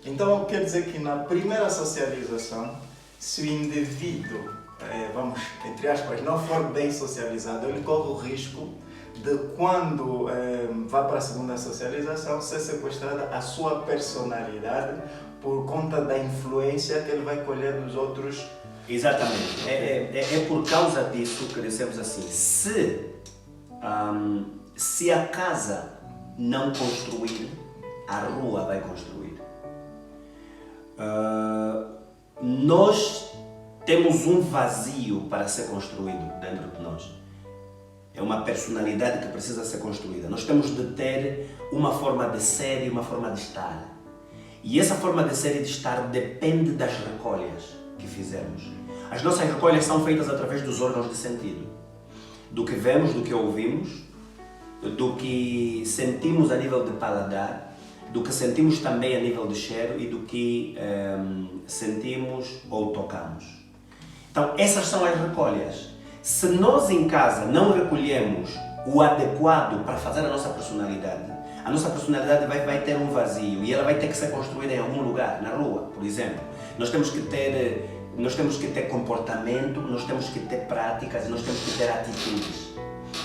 Então quer dizer que na primeira socialização, se o indivíduo, vamos, entre aspas, não for bem socializado, ele corre o risco de quando vá para a segunda socialização ser sequestrada a sua personalidade por conta da influência que ele vai colher dos outros. Exatamente. É por causa disso que dissemos assim, se a casa não construir, a rua vai construir. Nós temos um vazio para ser construído dentro de nós. É uma personalidade que precisa ser construída. Nós temos de ter uma forma de ser e uma forma de estar. E essa forma de ser e de estar depende das recolhas que fizemos. As nossas recolhas são feitas através dos órgãos de sentido. Do que vemos, do que ouvimos, do que sentimos a nível de paladar, do que sentimos também a nível de cheiro e do que sentimos ou tocamos. Então, essas são as recolhas. Se nós em casa não recolhemos o adequado para fazer a nossa personalidade vai ter um vazio e ela vai ter que ser construída em algum lugar, na rua, por exemplo. Nós temos que ter comportamento, nós temos que ter práticas, nós temos que ter atitudes.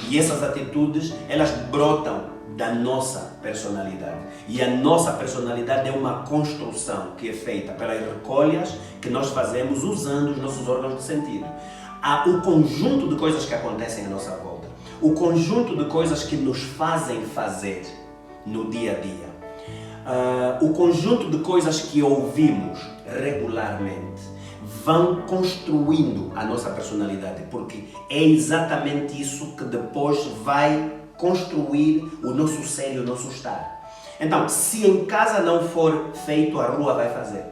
E essas atitudes, elas brotam da nossa personalidade. E a nossa personalidade é uma construção que é feita pelas recolhas que nós fazemos usando os nossos órgãos de sentido. Há o conjunto de coisas que acontecem à nossa volta, o conjunto de coisas que nos fazem fazer no dia a dia, o conjunto de coisas que ouvimos regularmente vão construindo a nossa personalidade, porque é exatamente isso que depois vai construir o nosso ser e o nosso estar. Então, se em casa não for feito, a rua vai fazer.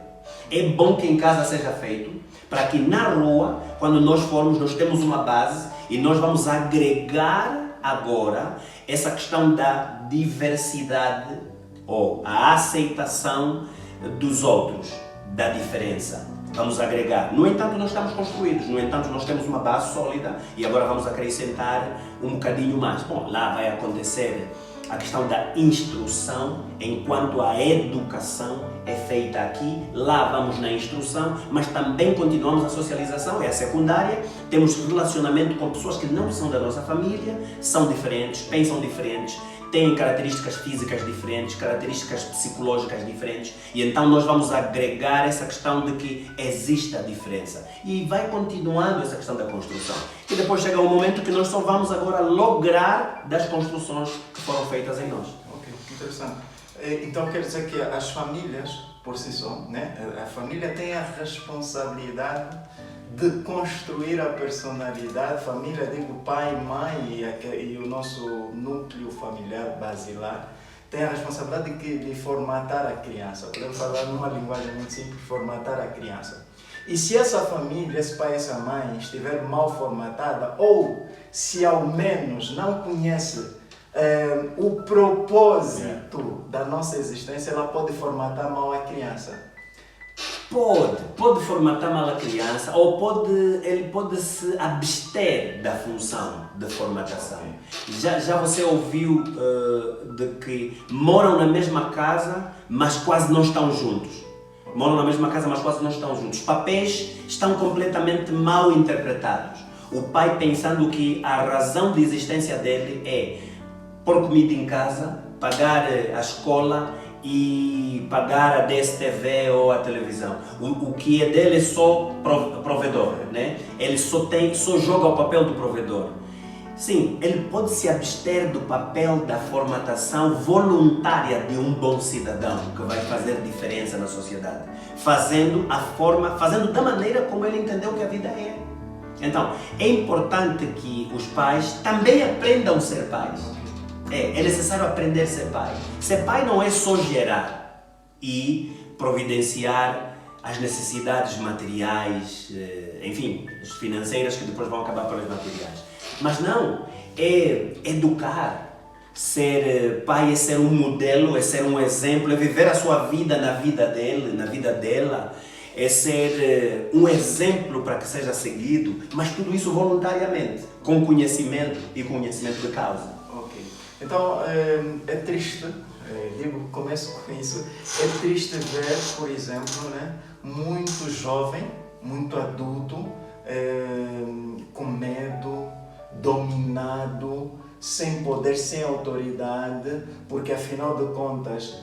É bom que em casa seja feito, para que na rua, quando nós formos, nós temos uma base e nós vamos agregar agora essa questão da diversidade ou a aceitação dos outros, da diferença. Vamos agregar. No entanto, nós estamos construídos, no entanto, nós temos uma base sólida e agora vamos acrescentar um bocadinho mais. Bom, lá vai acontecer a questão da instrução, enquanto a educação é feita aqui, lá vamos na instrução, mas também continuamos a socialização, é a secundária, temos relacionamento com pessoas que não são da nossa família, são diferentes, pensam diferentes, têm características físicas diferentes, características psicológicas diferentes, e então nós vamos agregar essa questão de que existe a diferença. E vai continuando essa questão da construção. E depois chega um momento que nós só vamos agora lograr das construções que foram feitas em nós. Ok, interessante. Então quer dizer que as famílias, por si só, né? A família tem a responsabilidade de construir a personalidade. Família, digo pai, mãe e o nosso núcleo familiar basilar, tem a responsabilidade de formatar a criança. Podemos falar numa linguagem muito simples, formatar a criança. E se essa família, esse pai e essa mãe estiver mal formatada, ou se ao menos não conhece o propósito da nossa existência, ela pode formatar mal a criança. Pode formatar mal a criança ou ele pode se abster da função de formatação. Já você ouviu de que moram na mesma casa, mas quase não estão juntos. Moram na mesma casa, mas quase não estão juntos. Os papéis estão completamente mal interpretados. O pai pensando que a razão de existência dele é pôr comida em casa, pagar a escola e pagar a DSTV ou a televisão. O que é dele é só provedor, né? Ele só joga o papel do provedor. Sim, ele pode se abster do papel da formatação voluntária de um bom cidadão que vai fazer diferença na sociedade, fazendo da maneira como ele entendeu que a vida é. Então, é importante que os pais também aprendam a ser pais. É necessário aprender a ser pai. Ser pai não é só gerar e providenciar as necessidades materiais, enfim, as financeiras que depois vão acabar pelas materiais. Mas não, é educar. Ser pai é ser um modelo, é ser um exemplo, é viver a sua vida na vida dele, na vida dela, é ser um exemplo para que seja seguido, mas tudo isso voluntariamente, com conhecimento e conhecimento de causa. Ok. Então, é triste Começo com isso. É triste ver, por exemplo, né, muito jovem, muito adulto, com medo, dominado, sem poder, sem autoridade, porque afinal de contas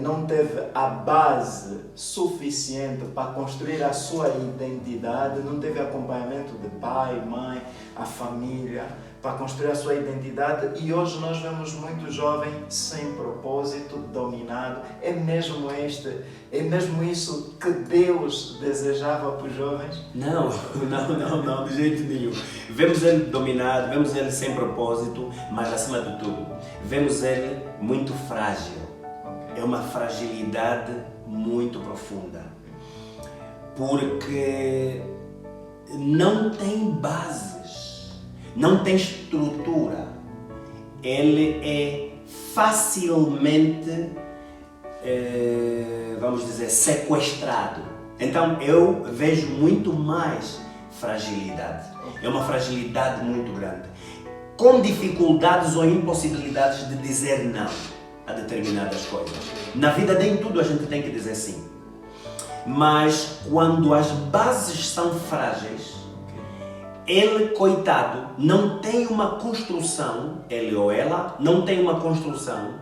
não teve a base suficiente para construir a sua identidade, não teve acompanhamento de pai, mãe, a família, para construir a sua identidade, e hoje nós vemos muito jovem sem propósito, dominado. É mesmo isso que Deus desejava para os jovens? Não, de jeito nenhum. Vemos ele dominado, vemos ele sem propósito, mas acima de tudo, vemos ele muito frágil. É uma fragilidade muito profunda, porque não tem bases, não tem estrutura. Ele é facilmente, vamos dizer, sequestrado. Então eu vejo muito mais fragilidade. É uma fragilidade muito grande, com dificuldades ou impossibilidades de dizer não a determinadas coisas. Na vida nem tudo a gente tem que dizer sim. Mas quando as bases são frágeis, ele, coitado, não tem uma construção, ele ou ela, não tem uma construção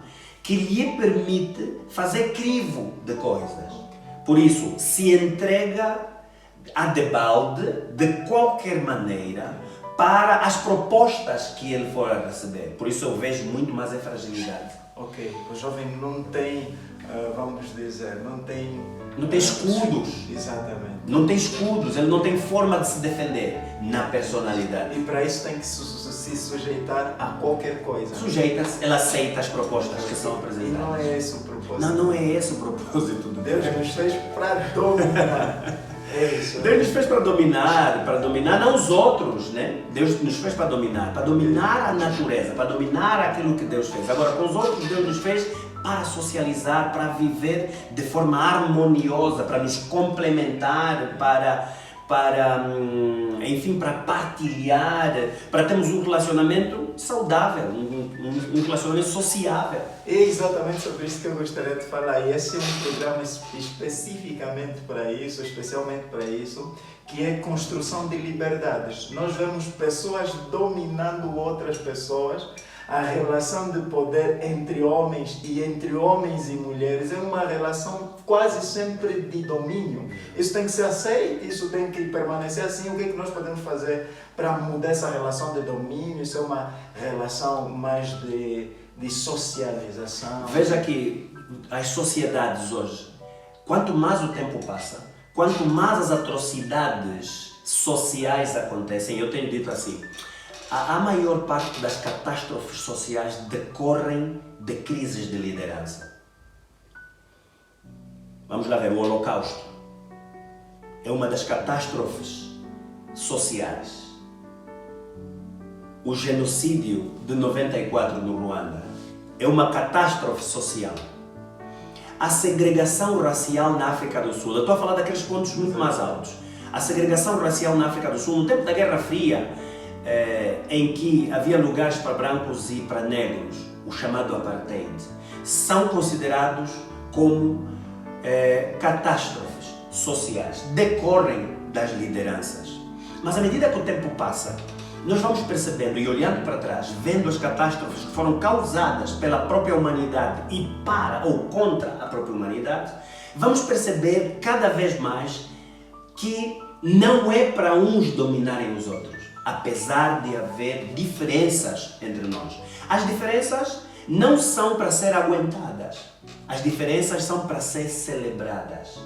que lhe permite fazer crivo de coisas. Por isso, se entrega a debalde, de qualquer maneira, para as propostas que ele for a receber. Por isso eu vejo muito mais a fragilidade. Ok, o jovem não tem, vamos dizer, não tem escudos. Exatamente. Não tem escudos, ele não tem forma de se defender na personalidade. E para isso tem que se sujeitar a qualquer coisa. Sujeita-se, ele aceita as propostas que são apresentadas. E não é esse o propósito. Não é esse o propósito de Deus. Deus nos fez para dominar. É isso. Deus nos fez para dominar não os outros, né? Deus nos fez para dominar a natureza, para dominar aquilo que Deus fez. Agora, com os outros, Deus nos fez para socializar, para viver de forma harmoniosa, para nos complementar, para partilhar, para termos um relacionamento saudável, um relacionamento sociável. É exatamente sobre isso que eu gostaria de falar. E esse é um programa especificamente para isso, especialmente para isso, que é construção de liberdades. Nós vemos pessoas dominando outras pessoas. A relação de poder entre homens e mulheres é uma relação quase sempre de domínio. Isso tem que ser aceito, isso tem que permanecer assim. O que é que nós podemos fazer para mudar essa relação de domínio? Isso é uma relação mais de socialização. Veja que as sociedades hoje, quanto mais o tempo passa, quanto mais as atrocidades sociais acontecem, eu tenho dito assim, a maior parte das catástrofes sociais decorrem de crises de liderança. Vamos lá ver, o Holocausto é uma das catástrofes sociais. O genocídio de 94 no Ruanda é uma catástrofe social. A segregação racial na África do Sul, eu estou a falar daqueles pontos muito mais altos. A segregação racial na África do Sul, no tempo da Guerra Fria, em que havia lugares para brancos e para negros, o chamado apartheid, são considerados como catástrofes sociais, decorrem das lideranças. Mas à medida que o tempo passa, nós vamos percebendo e olhando para trás, vendo as catástrofes que foram causadas pela própria humanidade e para ou contra a própria humanidade, vamos perceber cada vez mais que não é para uns dominarem os outros, apesar de haver diferenças entre nós. As diferenças não são para ser aguentadas, as diferenças são para ser celebradas.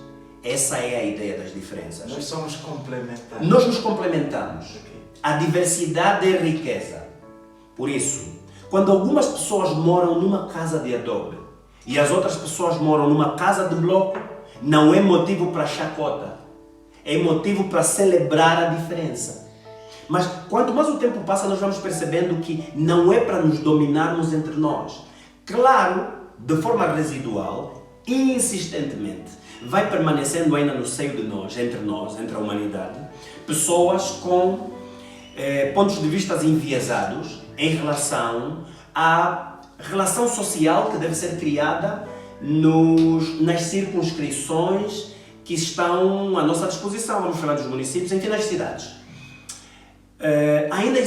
Essa é a ideia das diferenças. Nós somos complementares. Nós nos complementamos. A diversidade é riqueza. Por isso, quando algumas pessoas moram numa casa de adobe e as outras pessoas moram numa casa de bloco, não é motivo para chacota, é motivo para celebrar a diferença. Mas quanto mais o tempo passa, nós vamos percebendo que não é para nos dominarmos entre nós. Claro, de forma residual e insistentemente, vai permanecendo ainda no seio de nós, entre a humanidade, pessoas com pontos de vista enviesados em relação a relação social que deve ser criada nas circunscrições que estão à nossa disposição, vamos falar dos municípios, enfim, nas cidades. Ainda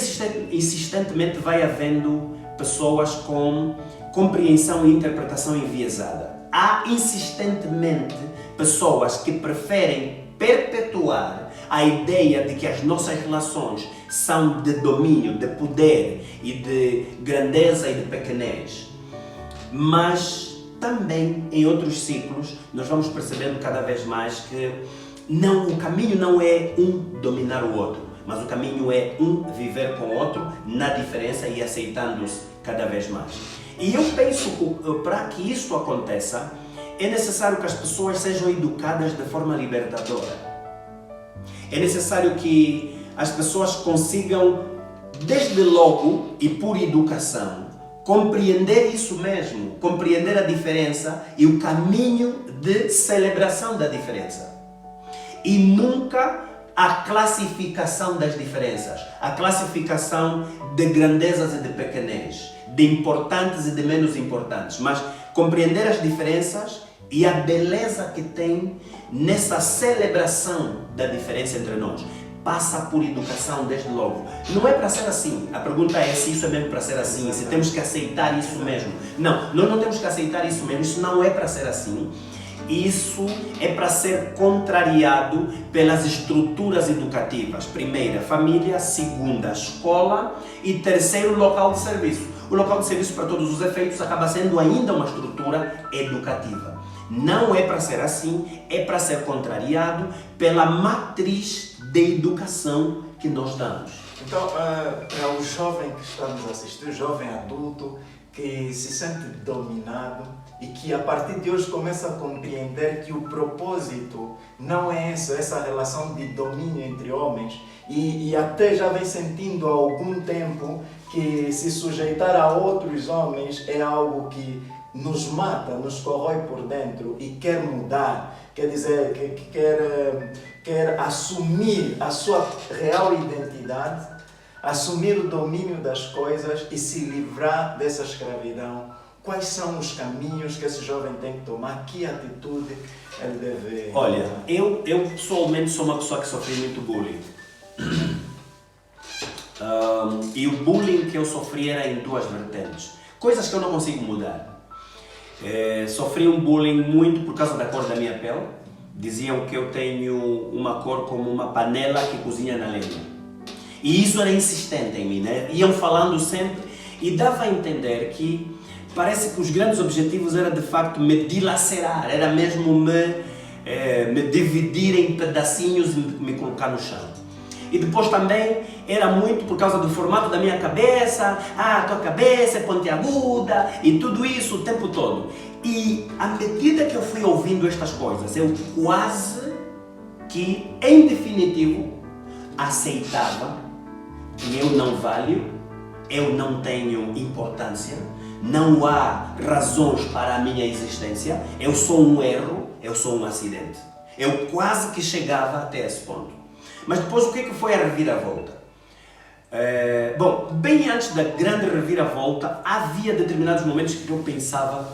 insistentemente vai havendo pessoas com compreensão e interpretação enviesada. Há insistentemente pessoas que preferem perpetuar a ideia de que as nossas relações são de domínio, de poder e de grandeza e de pequenez. Mas também em outros ciclos nós vamos percebendo cada vez mais que o caminho não é um dominar o outro, mas o caminho é um viver com o outro na diferença e aceitando-se cada vez mais. E eu penso que para que isso aconteça é necessário que as pessoas sejam educadas de forma libertadora. É necessário que as pessoas consigam, desde logo e por educação, compreender isso mesmo, compreender a diferença e o caminho de celebração da diferença. E nunca a classificação das diferenças, a classificação de grandezas e de pequenez, de importantes e de menos importantes, mas compreender as diferenças e a beleza que tem nessa celebração da diferença entre nós. Passa por educação desde logo. Não é para ser assim. A pergunta é se isso é mesmo para ser assim, se temos que aceitar isso mesmo. Não, nós não temos que aceitar isso mesmo, isso não é para ser assim. Isso é para ser contrariado pelas estruturas educativas. Primeira, família. Segunda, escola. E terceiro, local de serviço. O local de serviço, para todos os efeitos, acaba sendo ainda uma estrutura educativa. Não é para ser assim, é para ser contrariado pela matriz de educação que nós damos. Então, para o jovem que está nos assistindo, o jovem adulto que se sente dominado e que a partir de hoje começa a compreender que o propósito não é essa relação de domínio entre homens e até já vem sentindo há algum tempo que se sujeitar a outros homens é algo que nos mata, nos corrói por dentro e quer mudar, quer dizer, que quer assumir a sua real identidade, assumir o domínio das coisas e se livrar dessa escravidão. Quais são os caminhos que esse jovem tem que tomar? Que atitude ele deve... Olha, eu pessoalmente sou uma pessoa que sofri muito bullying. E o bullying que eu sofri era em duas vertentes. Coisas que eu não consigo mudar. Sofri um bullying muito por causa da cor da minha pele. Diziam que eu tenho uma cor como uma panela que cozinha na lenha. E isso era insistente em mim, né? Iam falando sempre e dava a entender que parece que os grandes objetivos era de facto me dilacerar, era mesmo me dividir em pedacinhos e me colocar no chão. E depois também era muito por causa do formato da minha cabeça, tua cabeça é pontiaguda e tudo isso o tempo todo. E à medida que eu fui ouvindo estas coisas, eu quase que, em definitivo, aceitava que eu não valho, eu não tenho importância, não há razões para a minha existência, eu sou um erro, eu sou um acidente. Eu quase que chegava até esse ponto. Mas depois o que foi a reviravolta? Bem antes da grande reviravolta, havia determinados momentos que eu pensava,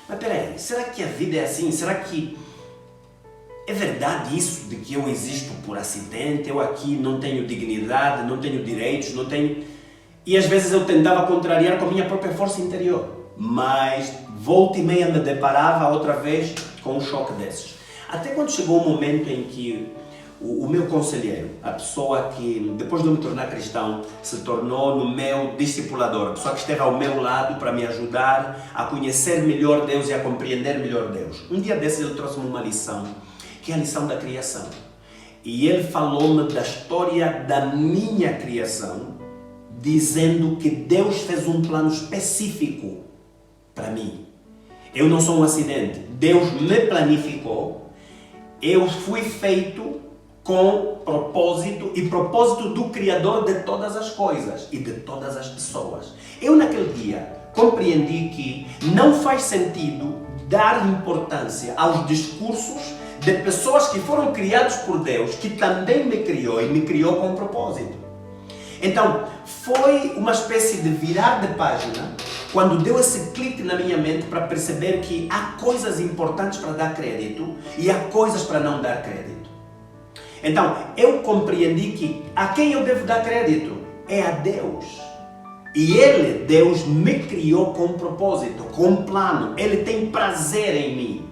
mas peraí, será que a vida é assim? Será que é verdade isso de que eu existo por acidente? Eu aqui não tenho dignidade, não tenho direitos, não tenho... E às vezes eu tentava contrariar com a minha própria força interior, mas volta e meia me deparava outra vez com um choque desses. Até quando chegou o momento em que o meu conselheiro, a pessoa que depois de eu me tornar cristão se tornou no meu discipulador, a pessoa que esteve ao meu lado para me ajudar a conhecer melhor Deus e a compreender melhor Deus. Um dia desses ele trouxe-me uma lição, que é a lição da criação. E ele falou-me da história da minha criação, dizendo que Deus fez um plano específico para mim. Eu não sou um acidente. Deus me planificou. Eu fui feito com propósito e propósito do Criador de todas as coisas e de todas as pessoas. Eu naquele dia compreendi que não faz sentido dar importância aos discursos de pessoas que foram criados por Deus, que também me criou e me criou com propósito. Então, foi uma espécie de virar de página, quando deu esse clique na minha mente para perceber que há coisas importantes para dar crédito e há coisas para não dar crédito. Então, eu compreendi que a quem eu devo dar crédito é a Deus. E Ele, Deus, me criou com um propósito, com um plano. Ele tem prazer em mim.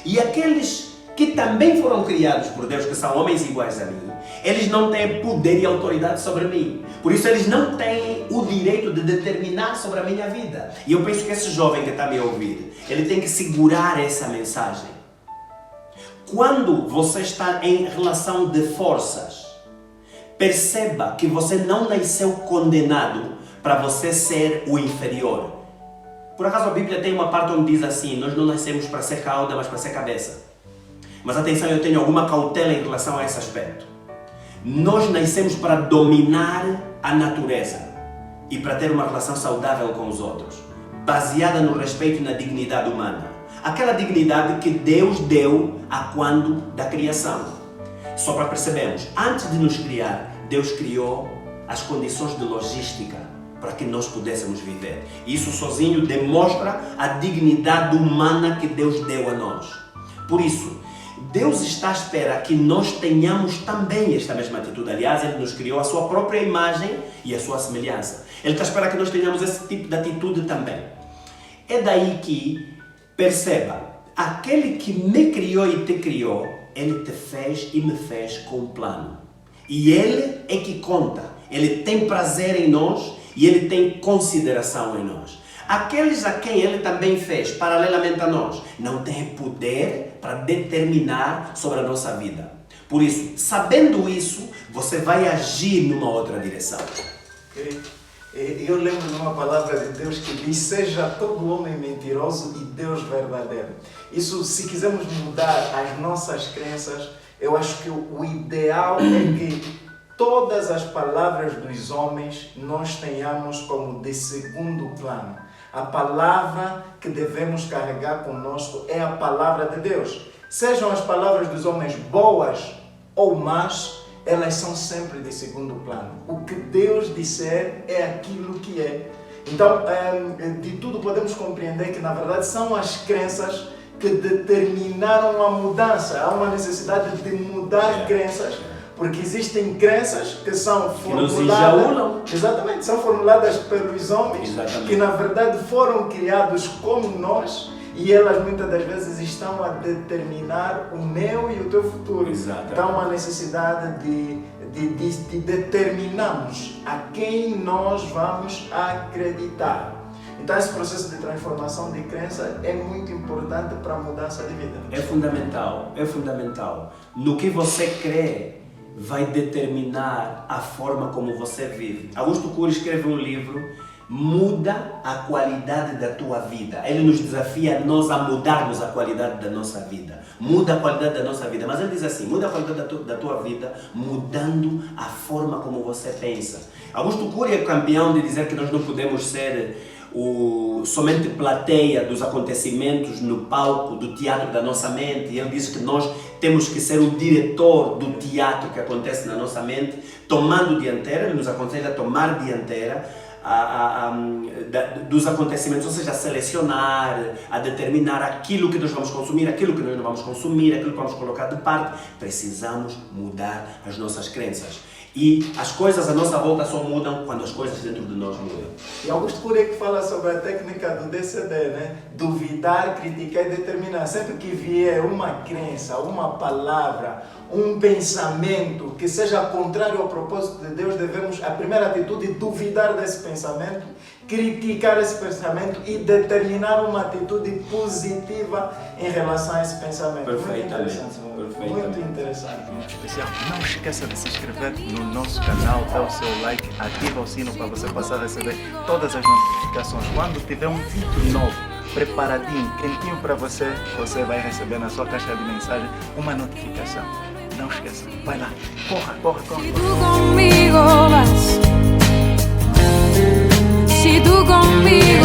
E aqueles que também foram criados por Deus, que são homens iguais a mim, eles não têm poder e autoridade sobre mim. Por isso eles não têm o direito de determinar sobre a minha vida. E eu penso que esse jovem que está me a ouvir, ele tem que segurar essa mensagem. Quando você está em relação de forças, perceba que você não nasceu condenado para você ser o inferior. Por acaso a Bíblia tem uma parte onde diz assim: nós não nascemos para ser cauda, mas para ser cabeça. Mas atenção, eu tenho alguma cautela em relação a esse aspecto. Nós nascemos para dominar a natureza e para ter uma relação saudável com os outros, baseada no respeito e na dignidade humana. Aquela dignidade que Deus deu a quando da criação. Só para percebermos, antes de nos criar, Deus criou as condições de logística para que nós pudéssemos viver. Isso sozinho demonstra a dignidade humana que Deus deu a nós. Por isso, Deus está à espera que nós tenhamos também esta mesma atitude. Aliás, Ele nos criou a sua própria imagem e a sua semelhança. Ele está à espera que nós tenhamos esse tipo de atitude também. É daí que, perceba, aquele que me criou e te criou, Ele te fez e me fez com um plano. E Ele é que conta. Ele tem prazer em nós e Ele tem consideração em nós. Aqueles a quem Ele também fez, paralelamente a nós, não têm poder para determinar sobre a nossa vida. Por isso, sabendo isso, você vai agir numa outra direção. Eu lembro de uma palavra de Deus que diz: seja todo homem mentiroso e Deus verdadeiro. Isso, se quisermos mudar as nossas crenças, eu acho que o ideal é que todas as palavras dos homens nós tenhamos como de segundo plano. A palavra que devemos carregar conosco é a palavra de Deus. Sejam as palavras dos homens boas ou más, elas são sempre de segundo plano. O que Deus disser é aquilo que é. Então, de tudo podemos compreender que, na verdade, são as crenças que determinaram a mudança. Há uma necessidade de mudar crenças, porque existem crenças que são formuladas, exatamente, são formuladas pelos homens, que na verdade foram criados como nós, e elas muitas das vezes estão a determinar o meu e o teu futuro. Então há uma necessidade de determinarmos a quem nós vamos acreditar. Então esse processo de transformação de crença é muito importante para a mudança de vida. É fundamental, é fundamental. No que você crê vai determinar a forma como você vive. Augusto Cury escreve um livro, Muda a Qualidade da Tua Vida. Ele nos desafia nós a mudarmos a qualidade da nossa vida. Muda a qualidade da nossa vida. Mas ele diz assim: muda a qualidade da tua vida mudando a forma como você pensa. Augusto Cury é campeão de dizer que nós não podemos ser somente plateia dos acontecimentos no palco do teatro da nossa mente. E ele diz que nós temos que ser o diretor do teatro que acontece na nossa mente, tomando dianteira. Ele nos aconselha a tomar dianteira dos acontecimentos, ou seja, a selecionar, a determinar aquilo que nós vamos consumir, aquilo que nós não vamos consumir, aquilo que vamos colocar de parte. Precisamos mudar as nossas crenças. E as coisas à nossa volta só mudam quando as coisas dentro de nós mudam. E Augusto Cury que fala sobre a técnica do DCD, né? Duvidar, criticar e determinar. Sempre que vier uma crença, uma palavra, um pensamento que seja contrário ao propósito de Deus, devemos, a primeira atitude, duvidar desse pensamento, criticar esse pensamento e determinar uma atitude positiva em relação a esse pensamento. Muito interessante. Muito interessante. Muito especial. Não esqueça de se inscrever no nosso canal, dá o seu like, ativa o sino para você passar a receber todas as notificações. Quando tiver um vídeo novo, preparadinho, quentinho para você, você vai receber na sua caixa de mensagem uma notificação. Não esqueça, vai lá, corra. Si tú conmigo vas, si tú conmigo